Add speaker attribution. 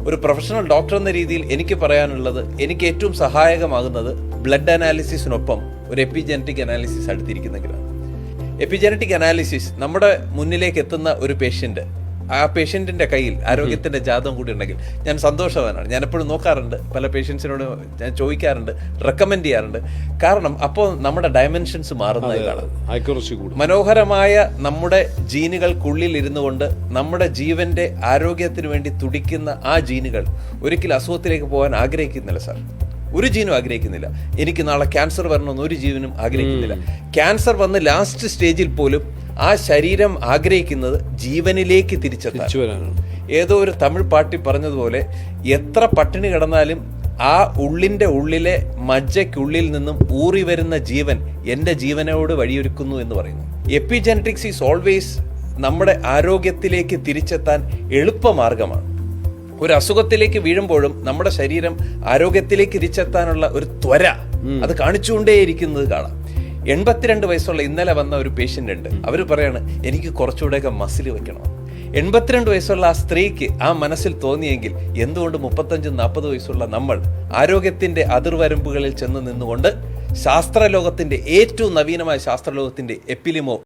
Speaker 1: ഒരു professional doctor എന്ന രീതിയിൽ എനിക്ക് പറയാനുള്ളത്, എനിക്ക് ഏറ്റവും സഹായകമാകുന്നത് ബ്ലഡ് അനാലിസിസിനൊപ്പം ഒരു എപ്പിജനറ്റിക് അനാലിസിസ് അടുത്തിരിക്കുന്നെങ്കിലാണ്. എപ്പിജനറ്റിക് അനാലിസിസ് നമ്മുടെ മുന്നിലേക്ക് എത്തുന്ന ഒരു പേഷ്യൻ്റ്, ആ പേഷ്യൻറ്റിൻ്റെ കയ്യിൽ ആരോഗ്യത്തിൻ്റെ ജാതകം കൂടി ഉണ്ടെങ്കിൽ ഞാൻ സന്തോഷവാനാണ്. ഞാൻ എപ്പോഴും നോക്കാറുണ്ട്, പല പേഷ്യൻസിനോട് ഞാൻ ചോദിക്കാറുണ്ട്, റെക്കമെൻഡ് ചെയ്യാറുണ്ട്. കാരണം അപ്പോൾ നമ്മുടെ ഡയമെൻഷൻസ് മാറുന്നതായി കാണാം. മനോഹരമായ നമ്മുടെ ജീനുകൾക്കുള്ളിൽ ഇരുന്നു കൊണ്ട് നമ്മുടെ ജീവന്റെ ആരോഗ്യത്തിന് വേണ്ടി തുടിക്കുന്ന ആ ജീനുകൾ ഒരിക്കലും അസുഖത്തിലേക്ക് പോകാൻ ആഗ്രഹിക്കുന്നില്ല സാർ. ഒരു ജീനും ആഗ്രഹിക്കുന്നില്ല. എനിക്ക് നാളെ ക്യാൻസർ വരണമെന്ന് ഒരു ജീവനും ആഗ്രഹിക്കുന്നില്ല. ക്യാൻസർ വന്ന് ലാസ്റ്റ് സ്റ്റേജിൽ പോലും ആ ശരീരം ആഗ്രഹിക്കുന്നത് ജീവനിലേക്ക് തിരിച്ചെത്താൻ. ഏതോ ഒരു തമിഴ് പാട്ടി പറഞ്ഞതുപോലെ, എത്ര പട്ടിണി കിടന്നാലും ആ ഉള്ളിലെ മജ്ജയ്ക്കുള്ളിൽ നിന്നും ഊറി വരുന്ന ജീവൻ എൻ്റെ ജീവനോട് വഴിയൊരുക്കുന്നു എന്ന് പറയുന്നു. എപ്പിജനറ്റിക്സ് ഈസ് ഓൾവേസ് നമ്മുടെ ആരോഗ്യത്തിലേക്ക് തിരിച്ചെത്താൻ എളുപ്പമാർഗമാണ്. ഒരു അസുഖത്തിലേക്ക് വീഴുമ്പോഴും നമ്മുടെ ശരീരം ആരോഗ്യത്തിലേക്ക് തിരിച്ചെത്താനുള്ള ഒരു ത്വര അത് കാണിച്ചുകൊണ്ടേയിരിക്കുന്നത് കാണാം. 82 വയസ്സുള്ള ഇന്നലെ വന്ന ഒരു പേഷ്യൻ്റ് ഉണ്ട്. അവർ പറയാണ്, എനിക്ക് കുറച്ചുകൂടെയൊക്കെ മസിൽ വെക്കണം. 82 വയസ്സുള്ള ആ സ്ത്രീക്ക് ആ മനസ്സിൽ തോന്നിയെങ്കിൽ എന്തുകൊണ്ട് 35-40 വയസ്സുള്ള നമ്മൾ ആരോഗ്യത്തിന്റെ അതിർവരമ്പുകളിൽ ചെന്ന് നിന്നുകൊണ്ട് ശാസ്ത്രലോകത്തിന്റെ ഏറ്റവും നവീനമായ ശാസ്ത്രലോകത്തിന്റെ എപ്പിലിമോ